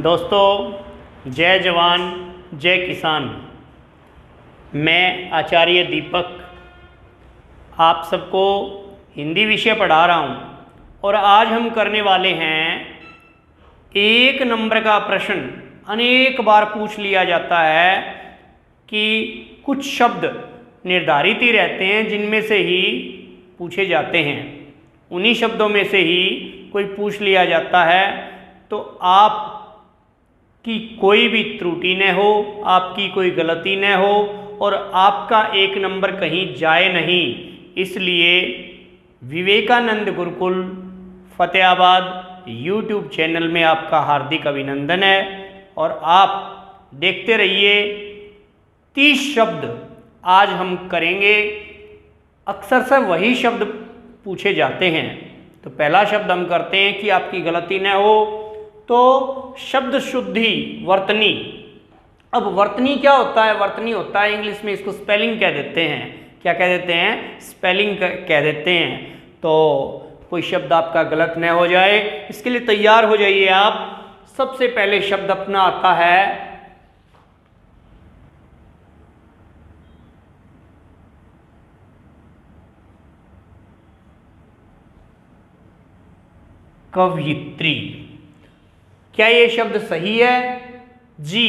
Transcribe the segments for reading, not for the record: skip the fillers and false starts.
दोस्तों, जय जवान जय किसान। मैं आचार्य दीपक आप सबको हिंदी विषय पढ़ा रहा हूँ और आज हम करने वाले हैं 1 नंबर का प्रश्न। अनेक बार पूछ लिया जाता है कि कुछ शब्द निर्धारित ही रहते हैं जिनमें से ही पूछे जाते हैं, उन्हीं शब्दों में से ही कोई पूछ लिया जाता है। तो आप की कोई भी त्रुटि न हो, आपकी कोई गलती न हो और आपका 1 नंबर कहीं जाए नहीं, इसलिए विवेकानंद गुरुकुल फतेहाबाद यूट्यूब चैनल में आपका हार्दिक अभिनंदन है। और आप देखते रहिए, 30 शब्द आज हम करेंगे। अक्सर से वही शब्द पूछे जाते हैं। तो पहला शब्द हम करते हैं कि आपकी गलती न हो, तो शब्द शुद्धि वर्तनी। अब वर्तनी क्या होता है? वर्तनी होता है, इंग्लिश में इसको स्पेलिंग कह देते हैं। क्या कह देते हैं? स्पेलिंग कह देते हैं। तो कोई शब्द आपका गलत न हो जाए, इसके लिए तैयार हो जाइए आप। सबसे पहले शब्द अपना आता है कवयित्री। क्या ये शब्द सही है? जी,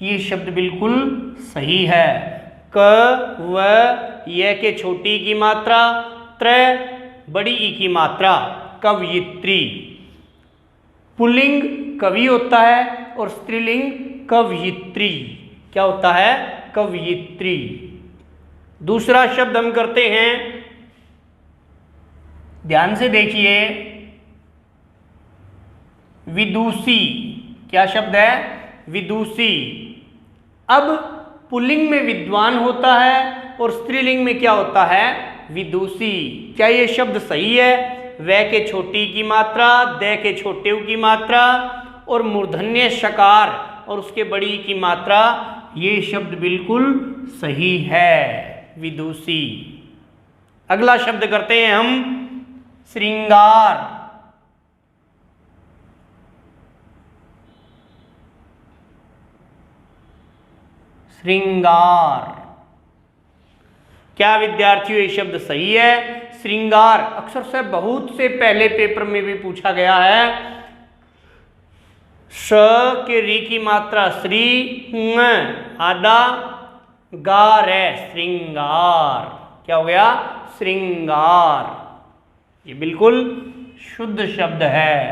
ये शब्द बिल्कुल सही है। क व य के छोटी की मात्रा, त्र बड़ी ई की मात्रा, कवयित्री। पुल्लिंग कवि होता है और स्त्रीलिंग कवयित्री। क्या होता है? कवयित्री। दूसरा शब्द हम करते हैं, ध्यान से देखिए, विदुषी। क्या शब्द है? विदुषी। अब पुल्लिंग में विद्वान होता है और स्त्रीलिंग में क्या होता है? विदुषी। क्या ये शब्द सही है? व के छोटी की मात्रा, द के छोटे उ की मात्रा और मूर्धन्य शकार और उसके बड़ी की मात्रा, ये शब्द बिल्कुल सही है, विदुषी। अगला शब्द करते हैं हम, श्रृंगार। श्रृंगार। क्या विद्यार्थियों ये शब्द सही है? श्रृंगार अक्सर से बहुत से पहले पेपर में भी पूछा गया है। श के री की मात्रा श्री, आदा गार है, श्रृंगार। क्या हो गया? श्रृंगार। ये बिल्कुल शुद्ध शब्द है।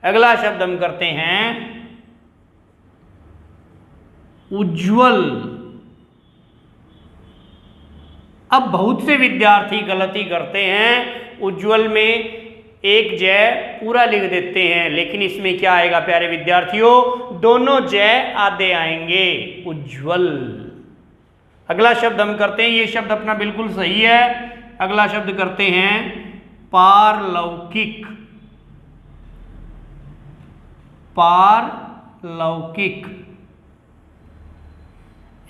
अगला शब्द हम करते हैं उज्ज्वल। अब बहुत से विद्यार्थी गलती करते हैं, उज्ज्वल में एक जय पूरा लिख देते हैं, लेकिन इसमें क्या आएगा प्यारे विद्यार्थियों? दोनों जय आधे आएंगे, उज्ज्वल। अगला शब्द हम करते हैं, ये शब्द अपना बिल्कुल सही है। अगला शब्द करते हैं पारलौकिक। पारलौकिक।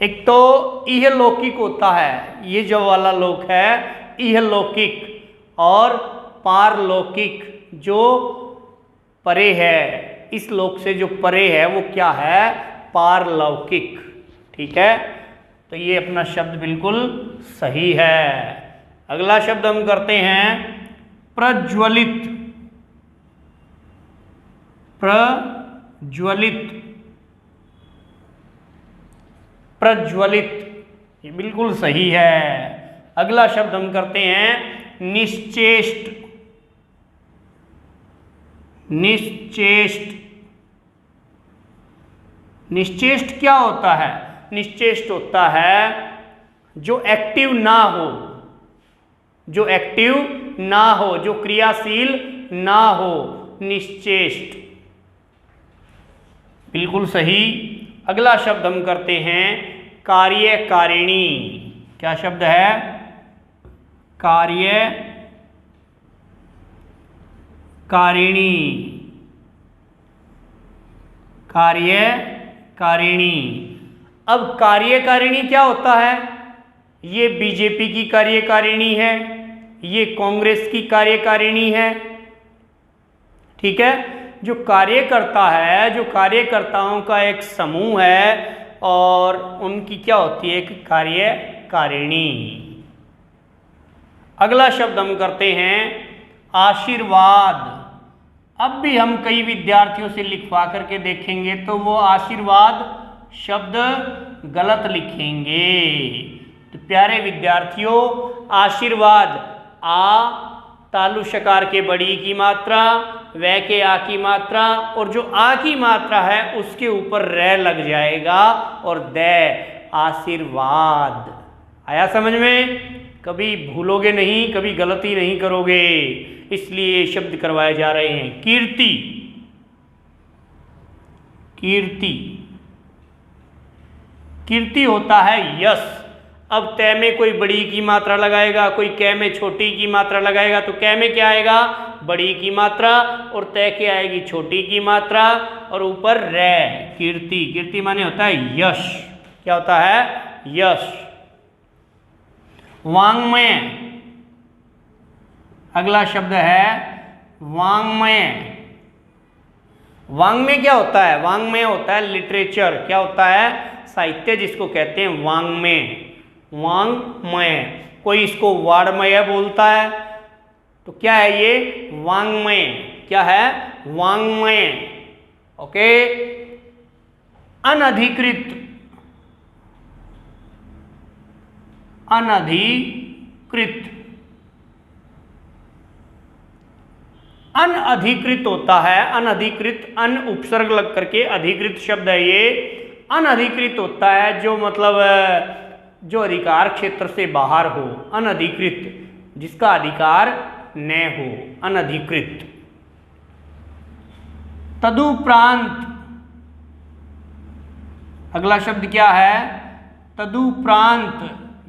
एक तो इहलौकिक होता है, ये जो वाला लोक है इहलौकिक, और पारलौकिक जो परे है, इस लोक से जो परे है वो क्या है? पारलौकिक। ठीक है, तो ये अपना शब्द बिल्कुल सही है। अगला शब्द हम करते हैं प्रज्वलित। प्रज्वलित। प्रज्वलित, ये बिल्कुल सही है। अगला शब्द हम करते हैं निश्चेष्ट। निश्चेष्ट। निश्चेष्ट क्या होता है? निश्चेष्ट होता है जो एक्टिव ना हो, जो एक्टिव ना हो, जो क्रियाशील ना हो, निश्चेष्ट। बिल्कुल सही। अगला शब्द हम करते हैं कार्यकारिणी। क्या शब्द है? कार्यकारिणी। कार्यकारिणी। अब कार्यकारिणी क्या होता है? ये बीजेपी की कार्यकारिणी है, ये कांग्रेस की कार्यकारिणी है। ठीक है, जो कार्यकर्ता है, जो कार्यकर्ताओं का एक समूह है और उनकी क्या होती है, एक कार्यकारिणी। अगला शब्द हम करते हैं आशीर्वाद। अब भी हम कई विद्यार्थियों से लिखवा करके देखेंगे तो वो आशीर्वाद शब्द गलत लिखेंगे। तो प्यारे विद्यार्थियों, आशीर्वाद आ तालु शकार के बड़ी की मात्रा, वै के आ की मात्रा, और जो आ की मात्रा है उसके ऊपर रै लग जाएगा और दै आशीर्वाद। आया समझ में? कभी भूलोगे नहीं, कभी गलती नहीं करोगे, इसलिए शब्द करवाए जा रहे हैं। कीर्ति, कीर्ति, कीर्ति होता है यश। अब तय में कोई बड़ी की मात्रा लगाएगा, कोई कै में छोटी की मात्रा लगाएगा, तो कै में क्या आएगा, बड़ी की मात्रा, और तय के आएगी छोटी की मात्रा, और ऊपर रै। कीर्ति, कीर्ति माने होता है यश। क्या होता है? यश। वाङ्मय, अगला शब्द है वाङ्मय। वाङ्मय क्या होता है? वाङ्मय होता है लिटरेचर। क्या होता है? साहित्य, जिसको कहते हैं वाङ्मय। वाङ्मय, कोई इसको वाङ्मय बोलता है, तो क्या है ये? वाङ्मय। क्या है? वाङ्मय। ओके। अनधिकृत, अनधिकृत, अनधिकृत होता है। अनधिकृत, अन उपसर्ग लग करके अधिकृत शब्द है ये। अनधिकृत होता है जो मतलब जो अधिकार क्षेत्र से बाहर हो, अनधिकृत, जिसका अधिकार न हो, अनधिकृत। तदुपरांत, अगला शब्द क्या है? तदुपरांत,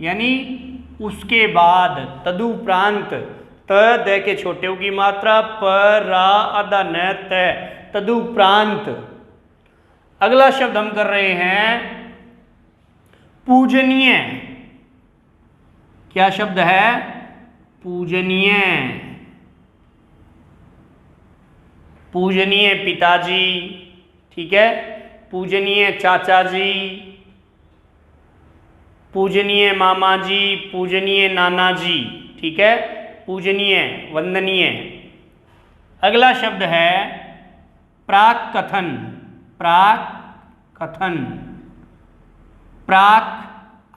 यानी उसके बाद। तदुपरांत, त द के छोटे की मात्रा, प रा अदा न त, तदुपरांत। अगला शब्द हम कर रहे हैं पूजनीय। क्या शब्द है? पूजनीय। पूजनीय पिताजी, ठीक है, पूजनीय चाचा जी, पूजनीय मामा जी, पूजनीय नाना जी, ठीक है, पूजनीय, वंदनीय। अगला शब्द है प्राक कथन। प्राक कथन, प्राक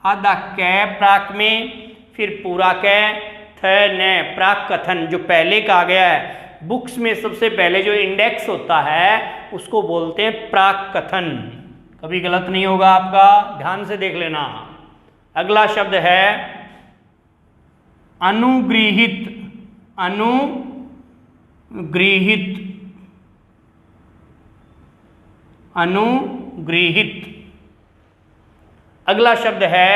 आधा कै प्राक में, फिर पूरा कै, थ न, प्राक कथन, जो पहले का आ गया है। बुक्स में सबसे पहले जो इंडेक्स होता है उसको बोलते हैं प्राक कथन। कभी गलत नहीं होगा आपका, ध्यान से देख लेना। अगला शब्द है अनुगृहित। अनुगृहित, अनुगृहित। अगला शब्द है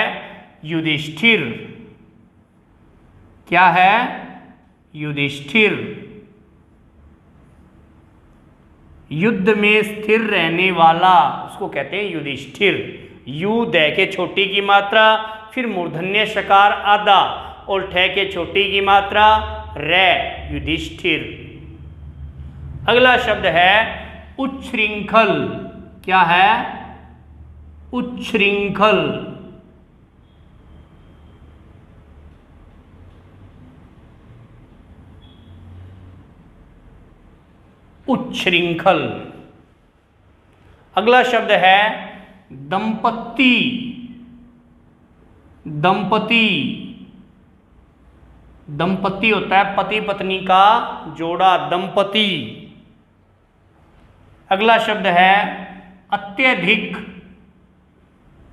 युधिष्ठिर। क्या है? युधिष्ठिर। युद्ध में स्थिर रहने वाला, उसको कहते हैं युधिष्ठिर। यू दै के छोटी की मात्रा, फिर मूर्धन्य शकार आदा, और ठे के छोटी की मात्रा रै, युधिष्ठिर। अगला शब्द है उच्छृंखल। क्या है? उच्छृंखल। उच्छृंखल। अगला शब्द है दंपत्ति। दंपति, दंपति होता है पति पत्नी का जोड़ा, दंपति। अगला शब्द है अत्यधिक।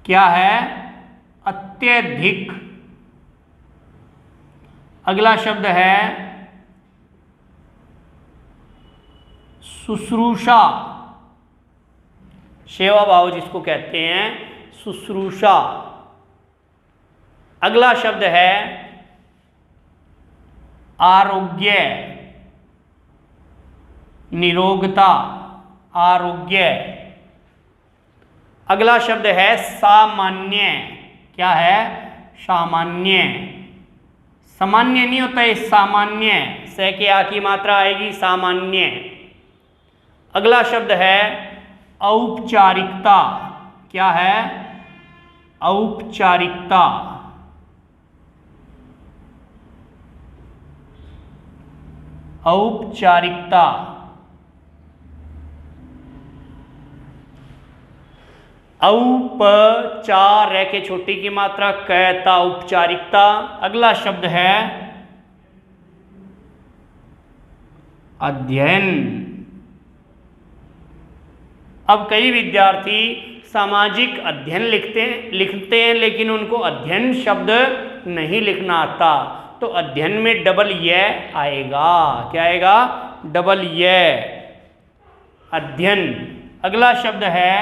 क्या है? अत्यधिक। अगला शब्द है शुश्रूषा। सेवा भाव जिसको कहते हैं, शुश्रूषा। अगला शब्द है आरोग्य, निरोगता, आरोग्य। अगला शब्द है सामान्य। क्या है? सामान्य। सामान्य नहीं होता है, सामान्य, से के आ की मात्रा आएगी, सामान्य। अगला शब्द है औपचारिकता। क्या है? औपचारिकता। औपचारिकता। औपचार के छोटी की मात्रा कहता औपचारिकता। अगला शब्द है अध्ययन। अब कई विद्यार्थी सामाजिक अध्ययन लिखते हैं लेकिन उनको अध्ययन शब्द नहीं लिखना आता, तो अध्ययन में डबल य आएगा। क्या आएगा? डबल य, अध्ययन। अगला शब्द है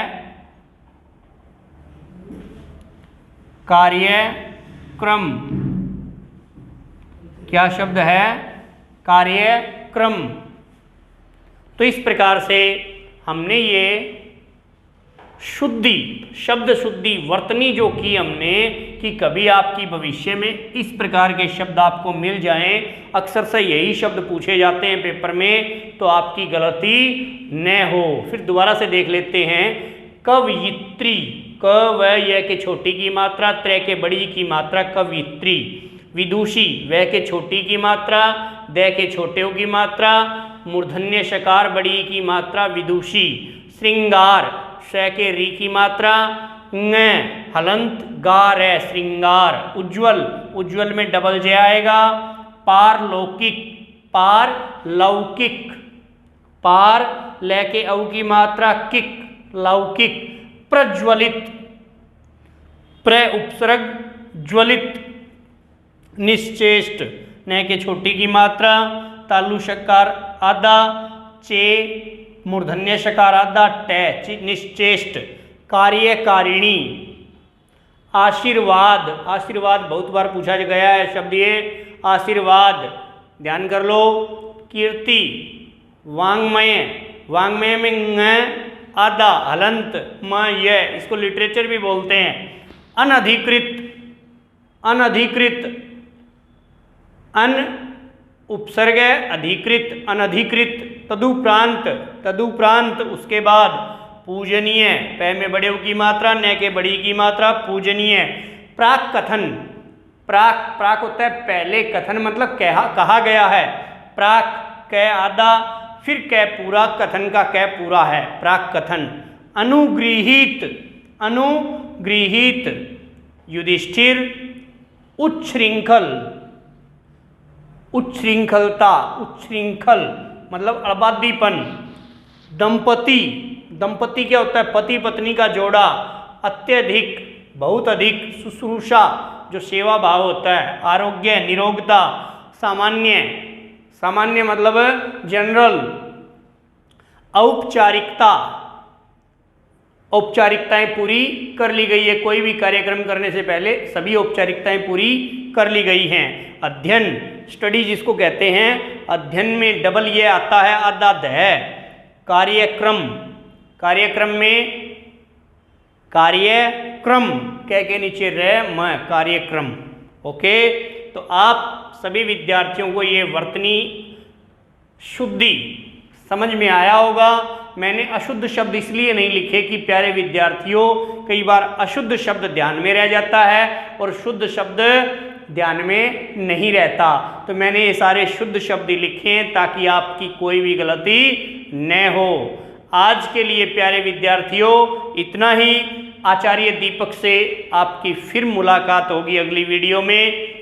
कार्यक्रम। क्या शब्द है? कार्यक्रम। तो इस प्रकार से हमने ये शुद्धि, शब्द शुद्धि वर्तनी जो की हमने, कि कभी आपकी भविष्य में इस प्रकार के शब्द आपको मिल जाएं, अक्सर से यही शब्द पूछे जाते हैं पेपर में, तो आपकी गलती न हो। फिर दोबारा से देख लेते हैं। कवयित्री, क व य के छोटी की मात्रा, त्र के बड़ी की मात्रा, कवयित्री। विदुषी, व के छोटी की मात्रा, द के छोटे की मात्रा, मूर्धन्य शकार बड़ी की मात्रा, विदुषी। श्रृंगार, श के री की मात्रा, ङ हलंत गार है, श्रृंगार। उज्ज्वल, उज्ज्वल में डबल जे आएगा। पारलौकिक, पारलौकिक। पार ल के औ की मात्रा, किक, लौकिक। प्रज्वलित, प्र उपसर्ग ज्वलित। निश्चेष्ट, न के छोटी की मात्रा, तालु शकार आधा, चे मूर्धन्य शकार आधा, ट निश्चेष्ट। कार्यकारिणी। आशीर्वाद, आशीर्वाद बहुत बार पूछा गया है शब्द ये, आशीर्वाद, ध्यान कर लो। कीर्ति। वांग्मय, वांग्मय में ङ आधा हलंत म य, इसको लिटरेचर भी बोलते हैं। अनधिकृत, अनधिकृत, अन उपसर्ग है, अधिकृत, अनधिकृत। तदुपरांत, तदुपरांत उसके बाद पूजनीय, पै में बड़े की मात्रा, न के बड़ी की मात्रा, पूजनीय। प्राक कथन, प्राक, प्राक होता है पहले, कथन मतलब कहा गया है। प्राक क आधा, फिर क पूरा, कथन का क पूरा है, प्राक कथन। अनुगृहीत, अनुगृहीत। युधिष्ठिर। उच्छृंखल, उच्छृंखलता, उच्छृंखल मतलब अबादीपन। दंपति, दंपति क्या होता है? पति पत्नी का जोड़ा। अत्यधिक, बहुत अधिक। शुश्रूषा, जो सेवा भाव होता है। आरोग्य, निरोगता। सामान्य, सामान्य मतलब जनरल। औपचारिकता, औपचारिकताएं पूरी कर ली गई है, कोई भी कार्यक्रम करने से पहले सभी औपचारिकताएं पूरी कर ली गई हैं। अध्ययन, स्टडी जिसको कहते हैं, अध्ययन में डबल ये आता है, आधा द है। कार्यक्रम, कार्यक्रम में कार्यक्रम कह के नीचे रह म, कार्यक्रम। ओके, तो आप सभी विद्यार्थियों को ये वर्तनी शुद्धि समझ में आया होगा। मैंने अशुद्ध शब्द इसलिए नहीं लिखे कि प्यारे विद्यार्थियों, कई बार अशुद्ध शब्द ध्यान में रह जाता है और शुद्ध शब्द ध्यान में नहीं रहता, तो मैंने ये सारे शुद्ध शब्द लिखे हैं ताकि आपकी कोई भी गलती न हो। आज के लिए प्यारे विद्यार्थियों इतना ही। आचार्य दीपक से आपकी फिर मुलाकात होगी अगली वीडियो में।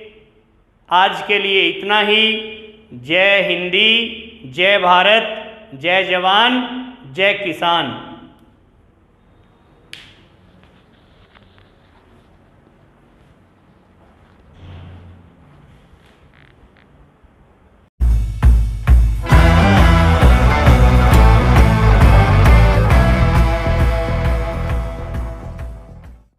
आज के लिए इतना ही। जय हिंदी, जय भारत, जय जवान, जय किसान।